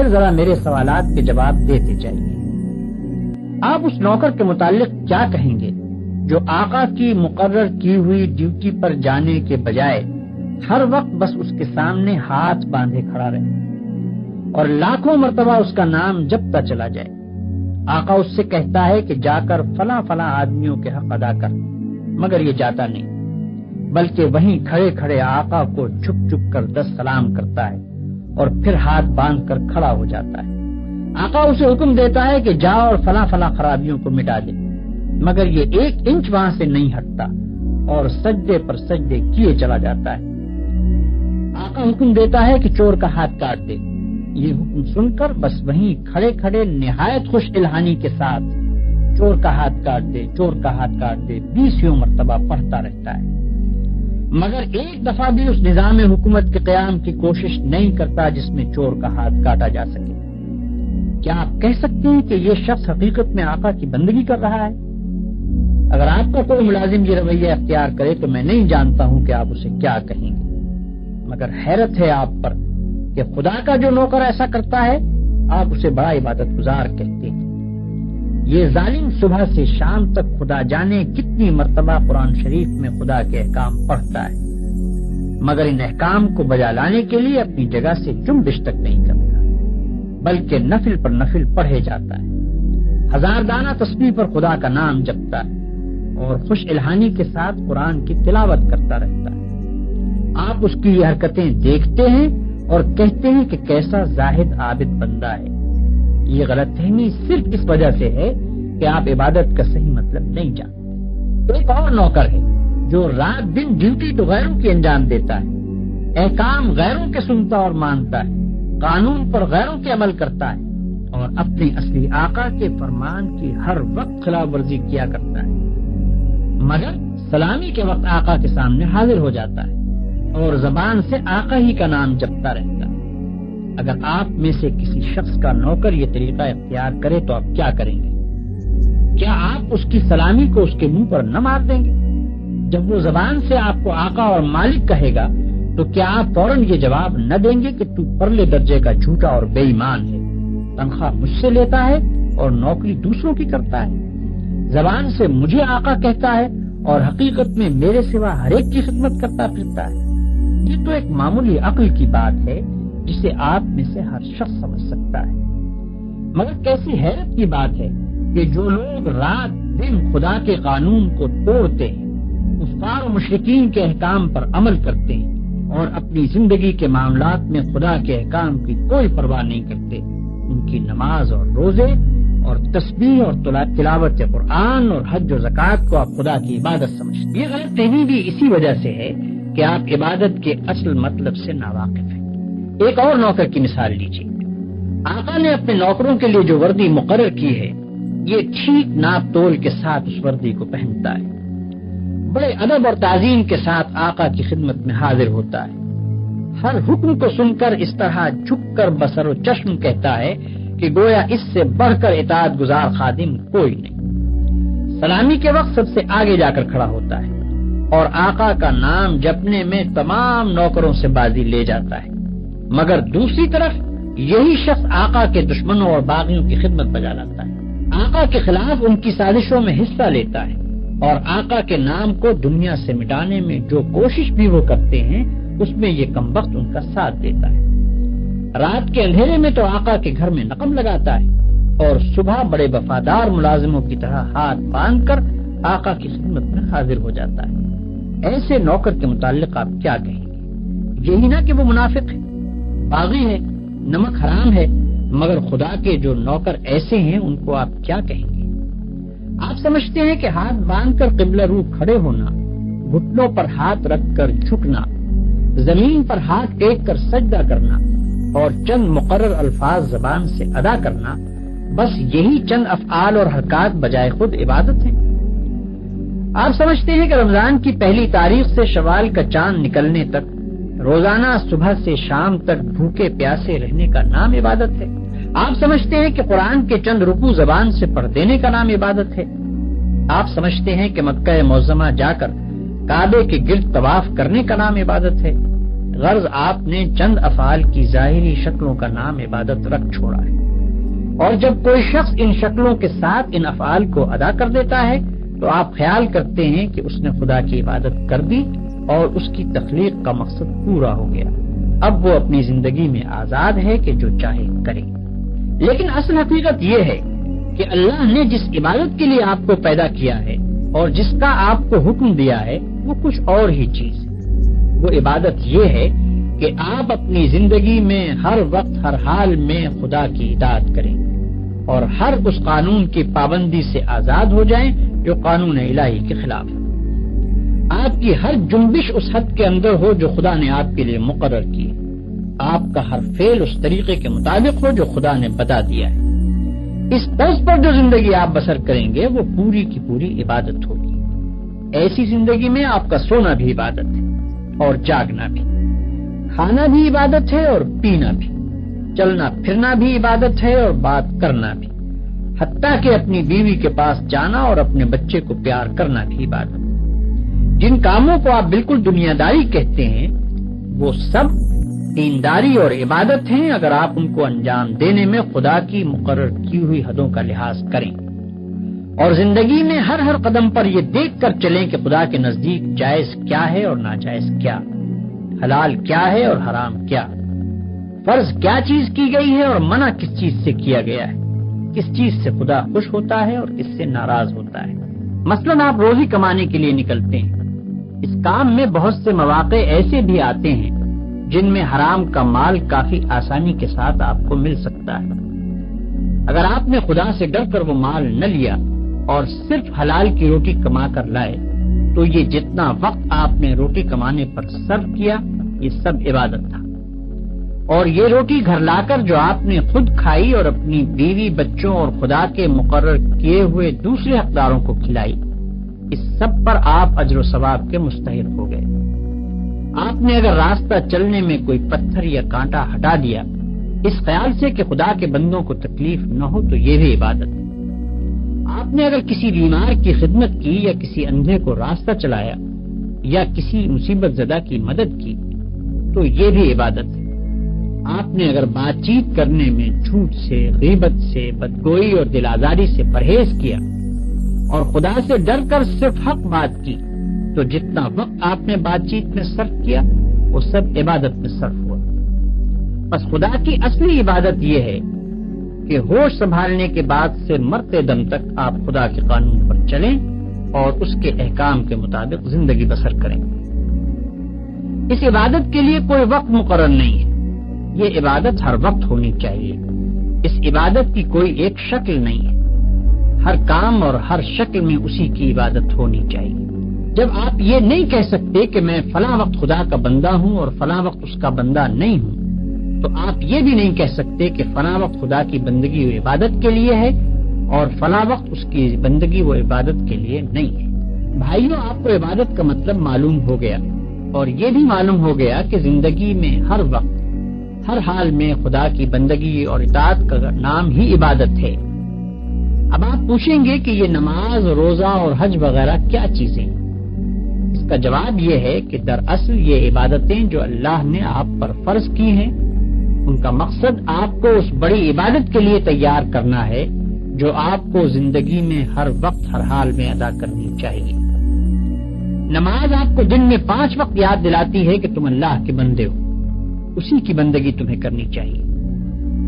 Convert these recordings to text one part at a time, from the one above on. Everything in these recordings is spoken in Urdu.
پھر ذرا میرے سوالات کے جواب دیتے جائیے۔ آپ اس نوکر کے متعلق کیا کہیں گے جو آقا کی مقرر کی ہوئی ڈیوٹی پر جانے کے بجائے ہر وقت بس اس کے سامنے ہاتھ باندھے کھڑا رہے اور لاکھوں مرتبہ اس کا نام جپتا چلا جائے؟ آقا اس سے کہتا ہے کہ جا کر فلاں فلاں آدمیوں کے حق ادا کر، مگر یہ جاتا نہیں، بلکہ وہیں کھڑے کھڑے آقا کو چھپ چھپ کر 10 سلام کرتا ہے اور پھر ہاتھ باندھ کر کھڑا ہو جاتا ہے۔ آقا اسے حکم دیتا ہے کہ جا اور فلاں فلاں خرابیوں کو مٹا دے، مگر یہ 1 انچ وہاں سے نہیں ہٹتا اور سجدے پر سجدے کیے چلا جاتا ہے۔ آقا حکم دیتا ہے کہ چور کا ہاتھ کاٹ دے، یہ حکم سن کر بس وہیں کھڑے کھڑے نہایت خوش الہانی کے ساتھ چور کا ہاتھ کاٹ دے، چور کا ہاتھ کاٹ دے 20 مرتبہ پڑھتا رہتا ہے، مگر ایک دفعہ بھی اس نظام حکومت کے قیام کی کوشش نہیں کرتا جس میں چور کا ہاتھ کاٹا جا سکے۔ کیا آپ کہہ سکتے ہیں کہ یہ شخص حقیقت میں آقا کی بندگی کر رہا ہے؟ اگر آپ کا کوئی ملازم یہ رویہ اختیار کرے تو میں نہیں جانتا ہوں کہ آپ اسے کیا کہیں گے، مگر حیرت ہے آپ پر کہ خدا کا جو نوکر ایسا کرتا ہے آپ اسے بڑا عبادت گزار کہتے ہیں۔ یہ ظالم صبح سے شام تک خدا جانے کتنی مرتبہ قرآن شریف میں خدا کے احکام پڑھتا ہے، مگر ان احکام کو بجا لانے کے لیے اپنی جگہ سے جنبش تک نہیں کرتا، بلکہ نفل پر نفل پڑھے جاتا ہے، 1000 دانہ تسبیح پر خدا کا نام جپتا ہے اور خوش الہانی کے ساتھ قرآن کی تلاوت کرتا رہتا ہے۔ آپ اس کی یہ حرکتیں دیکھتے ہیں اور کہتے ہیں کہ کیسا زاہد عابد بندہ ہے۔ یہ غلط فہمی صرف اس وجہ سے ہے کہ آپ عبادت کا صحیح مطلب نہیں جانتے۔ ایک اور نوکر ہے جو رات دن ڈیوٹی تو غیروں کی انجام دیتا ہے، احکام غیروں کے سنتا اور مانتا ہے، قانون پر غیروں کے عمل کرتا ہے اور اپنے اصلی آقا کے فرمان کی ہر وقت خلاف ورزی کیا کرتا ہے، مگر سلامی کے وقت آقا کے سامنے حاضر ہو جاتا ہے اور زبان سے آقا ہی کا نام جپتا رہتا ہے۔ اگر آپ میں سے کسی شخص کا نوکر یہ طریقہ اختیار کرے تو آپ کیا کریں گے؟ کیا آپ اس کی سلامی کو اس کے منہ پر نہ مار دیں گے؟ جب وہ زبان سے آپ کو آقا اور مالک کہے گا تو کیا آپ فوراً یہ جواب نہ دیں گے کہ تو پرلے درجے کا جھوٹا اور بے ایمان ہے، تنخواہ مجھ سے لیتا ہے اور نوکری دوسروں کی کرتا ہے، زبان سے مجھے آقا کہتا ہے اور حقیقت میں میرے سوا ہر ایک کی خدمت کرتا پھرتا ہے؟ یہ تو ایک معمولی عقل کی بات ہے جسے آپ میں سے ہر شخص سمجھ سکتا ہے، مگر کیسی حیرت کی بات ہے کہ جو لوگ رات دن خدا کے قانون کو توڑتے ہیں، کفار و مشرکین کے احکام پر عمل کرتے ہیں اور اپنی زندگی کے معاملات میں خدا کے احکام کی کوئی پرواہ نہیں کرتے، ان کی نماز اور روزے اور تسبیح اور تلاوت قرآن اور حج و زکوٰۃ کو آپ خدا کی عبادت سمجھتے ہیں۔ یہ غلط فہمی بھی اسی وجہ سے ہے کہ آپ عبادت کے اصل مطلب سے ناواقف ہیں۔ ایک اور نوکر کی مثال لیجیے۔ آقا نے اپنے نوکروں کے لیے جو وردی مقرر کی ہے یہ ٹھیک ناپ تول کے ساتھ اس وردی کو پہنتا ہے، بڑے ادب اور تعظیم کے ساتھ آقا کی خدمت میں حاضر ہوتا ہے، ہر حکم کو سن کر اس طرح جھک کر بصر و چشم کہتا ہے کہ گویا اس سے بڑھ کر اطاعت گزار خادم کوئی نہیں، سلامی کے وقت سب سے آگے جا کر کھڑا ہوتا ہے اور آقا کا نام جپنے میں تمام نوکروں سے بازی لے جاتا ہے، مگر دوسری طرف یہی شخص آقا کے دشمنوں اور باغیوں کی خدمت بجا لاتا ہے، آقا کے خلاف ان کی سازشوں میں حصہ لیتا ہے اور آقا کے نام کو دنیا سے مٹانے میں جو کوشش بھی وہ کرتے ہیں اس میں یہ کمبخت ان کا ساتھ دیتا ہے۔ رات کے اندھیرے میں تو آقا کے گھر میں نقم لگاتا ہے اور صبح بڑے وفادار ملازموں کی طرح ہاتھ باندھ کر آقا کی خدمت میں حاضر ہو جاتا ہے۔ ایسے نوکر کے متعلق آپ کیا کہیں گے؟ یہی نہ کہ وہ منافق ہے، باغی ہے، نمک حرام ہے، مگر خدا کے جو نوکر ایسے ہیں ان کو آپ کیا کہیں گے؟ آپ سمجھتے ہیں کہ ہاتھ باندھ کر قبلہ رو کھڑے ہونا، گھٹنوں پر ہاتھ رکھ کر جھکنا، زمین پر ہاتھ ٹیک کر سجدہ کرنا اور چند مقرر الفاظ زبان سے ادا کرنا، بس یہی چند افعال اور حرکات بجائے خود عبادت ہیں؟ آپ سمجھتے ہیں کہ رمضان کی پہلی تاریخ سے شوال کا چاند نکلنے تک روزانہ صبح سے شام تک بھوکے پیاسے رہنے کا نام عبادت ہے؟ آپ سمجھتے ہیں کہ قرآن کے چند رکوع زبان سے پڑھ دینے کا نام عبادت ہے؟ آپ سمجھتے ہیں کہ مکہ معظمہ جا کر کعبے کے گرد طواف کرنے کا نام عبادت ہے؟ غرض آپ نے چند افعال کی ظاہری شکلوں کا نام عبادت رکھ چھوڑا ہے، اور جب کوئی شخص ان شکلوں کے ساتھ ان افعال کو ادا کر دیتا ہے تو آپ خیال کرتے ہیں کہ اس نے خدا کی عبادت کر دی اور اس کی تخلیق کا مقصد پورا ہو گیا، اب وہ اپنی زندگی میں آزاد ہے کہ جو چاہے کرے۔ لیکن اصل حقیقت یہ ہے کہ اللہ نے جس عبادت کے لیے آپ کو پیدا کیا ہے اور جس کا آپ کو حکم دیا ہے وہ کچھ اور ہی چیز ہے۔ وہ عبادت یہ ہے کہ آپ اپنی زندگی میں ہر وقت ہر حال میں خدا کی اطاعت کریں اور ہر اس قانون کی پابندی سے آزاد ہو جائیں جو قانون الہی کے خلاف ہے۔ آپ کی ہر جنبش اس حد کے اندر ہو جو خدا نے آپ کے لیے مقرر کی، آپ کا ہر فعل اس طریقے کے مطابق ہو جو خدا نے بتا دیا ہے۔ اس طرز پر جو زندگی آپ بسر کریں گے وہ پوری کی پوری عبادت ہوگی۔ ایسی زندگی میں آپ کا سونا بھی عبادت ہے اور جاگنا بھی، کھانا بھی عبادت ہے اور پینا بھی، چلنا پھرنا بھی عبادت ہے اور بات کرنا بھی، حتیٰ کہ اپنی بیوی کے پاس جانا اور اپنے بچے کو پیار کرنا بھی عبادت ہے۔ جن کاموں کو آپ بالکل دنیا داری کہتے ہیں وہ سب دینداری اور عبادت ہیں اگر آپ ان کو انجام دینے میں خدا کی مقرر کی ہوئی حدوں کا لحاظ کریں اور زندگی میں ہر ہر قدم پر یہ دیکھ کر چلیں کہ خدا کے نزدیک جائز کیا ہے اور ناجائز کیا، حلال کیا ہے اور حرام کیا، فرض کیا چیز کی گئی ہے اور منع کس چیز سے کیا گیا ہے، کس چیز سے خدا خوش ہوتا ہے اور کس سے ناراض ہوتا ہے۔ مثلاً آپ روزی کمانے کے لیے نکلتے ہیں، اس کام میں بہت سے مواقع ایسے بھی آتے ہیں جن میں حرام کا مال کافی آسانی کے ساتھ آپ کو مل سکتا ہے۔ اگر آپ نے خدا سے ڈر کر وہ مال نہ لیا اور صرف حلال کی روٹی کما کر لائے تو یہ جتنا وقت آپ نے روٹی کمانے پر صرف کیا یہ سب عبادت تھا، اور یہ روٹی گھر لا کر جو آپ نے خود کھائی اور اپنی بیوی بچوں اور خدا کے مقرر کیے ہوئے دوسرے حقداروں کو کھلائی، اس سب پر آپ اجر و ثواب کے مستحق ہو گئے۔ آپ نے اگر راستہ چلنے میں کوئی پتھر یا کانٹا ہٹا دیا اس خیال سے کہ خدا کے بندوں کو تکلیف نہ ہو تو یہ بھی عبادت ہے۔ آپ نے اگر کسی بیمار کی خدمت کی یا کسی اندھے کو راستہ چلایا یا کسی مصیبت زدہ کی مدد کی تو یہ بھی عبادت ہے۔ آپ نے اگر بات چیت کرنے میں جھوٹ سے، غیبت سے، بدگوئی اور دل آزاری سے پرہیز کیا اور خدا سے ڈر کر صرف حق بات کی تو جتنا وقت آپ نے بات چیت میں صرف کیا وہ سب عبادت میں صرف ہوا۔ بس خدا کی اصلی عبادت یہ ہے کہ ہوش سنبھالنے کے بعد سے مرتے دم تک آپ خدا کے قانون پر چلیں اور اس کے احکام کے مطابق زندگی بسر کریں۔ اس عبادت کے لیے کوئی وقت مقرر نہیں ہے، یہ عبادت ہر وقت ہونی چاہیے۔ اس عبادت کی کوئی ایک شکل نہیں ہے، ہر کام اور ہر شکل میں اسی کی عبادت ہونی چاہیے۔ جب آپ یہ نہیں کہہ سکتے کہ میں فلاں وقت خدا کا بندہ ہوں اور فلاں وقت اس کا بندہ نہیں ہوں تو آپ یہ بھی نہیں کہہ سکتے کہ فلاں وقت خدا کی بندگی و عبادت کے لیے ہے اور فلاں وقت اس کی بندگی و عبادت کے لیے نہیں ہے۔ بھائیوں، آپ کو عبادت کا مطلب معلوم ہو گیا اور یہ بھی معلوم ہو گیا کہ زندگی میں ہر وقت ہر حال میں خدا کی بندگی اور اطاعت کا نام ہی عبادت ہے۔ اب آپ پوچھیں گے کہ یہ نماز، روزہ اور حج وغیرہ کیا چیزیں ہیں؟ اس کا جواب یہ ہے کہ دراصل یہ عبادتیں جو اللہ نے آپ پر فرض کی ہیں ان کا مقصد آپ کو اس بڑی عبادت کے لیے تیار کرنا ہے جو آپ کو زندگی میں ہر وقت ہر حال میں ادا کرنی چاہیے۔ نماز آپ کو دن میں 5 وقت یاد دلاتی ہے کہ تم اللہ کے بندے ہو، اسی کی بندگی تمہیں کرنی چاہیے۔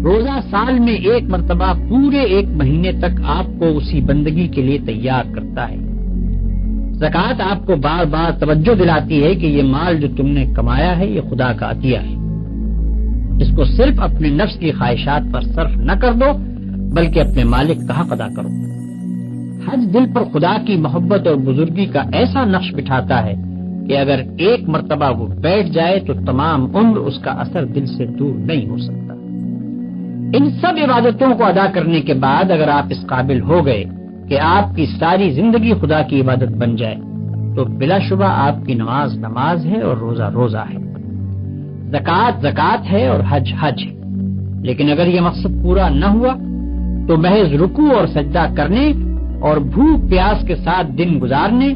روزہ سال میں 1 مرتبہ پورے 1 مہینے تک آپ کو اسی بندگی کے لیے تیار کرتا ہے۔ زکوٰۃ آپ کو بار بار توجہ دلاتی ہے کہ یہ مال جو تم نے کمایا ہے یہ خدا کا عطیہ ہے، اس کو صرف اپنے نفس کی خواہشات پر صرف نہ کر دو بلکہ اپنے مالک کا حق ادا کرو۔ حج دل پر خدا کی محبت اور بزرگی کا ایسا نقش بٹھاتا ہے کہ اگر 1 مرتبہ وہ بیٹھ جائے تو تمام عمر اس کا اثر دل سے دور نہیں ہو سکتا۔ ان سب عبادتوں کو ادا کرنے کے بعد اگر آپ اس قابل ہو گئے کہ آپ کی ساری زندگی خدا کی عبادت بن جائے تو بلا شبہ آپ کی نماز نماز ہے اور روزہ روزہ ہے، زکوٰۃ زکوٰۃ ہے اور حج حج ہے۔ لیکن اگر یہ مقصد پورا نہ ہوا تو محض رکوع اور سجدہ کرنے اور بھوک پیاس کے ساتھ دن گزارنے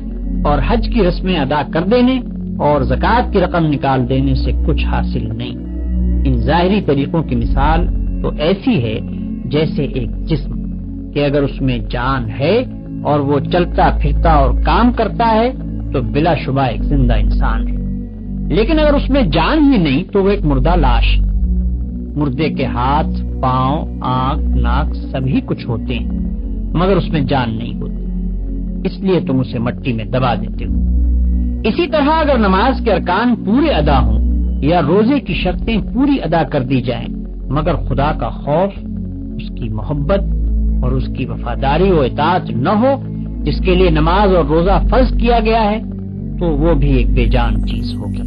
اور حج کی رسمیں ادا کر دینے اور زکوٰۃ کی رقم نکال دینے سے کچھ حاصل نہیں۔ ان ظاہری طریقوں کی مثال تو ایسی ہے جیسے ایک جسم کہ اگر اس میں جان ہے اور وہ چلتا پھرتا اور کام کرتا ہے تو بلا شبہ ایک زندہ انسان ہے، لیکن اگر اس میں جان ہی نہیں تو وہ ایک مردہ لاش۔ مردے کے ہاتھ، پاؤں، آنکھ، ناک سبھی کچھ ہوتے ہیں مگر اس میں جان نہیں ہوتی، اس لیے تم اسے مٹی میں دبا دیتے ہو۔ اسی طرح اگر نماز کے ارکان پورے ادا ہوں یا روزے کی شرطیں پوری ادا کر دی جائیں مگر خدا کا خوف، اس کی محبت اور اس کی وفاداری و اطاعت نہ ہو جس کے لیے نماز اور روزہ فرض کیا گیا ہے، تو وہ بھی ایک بے جان چیز ہوگی۔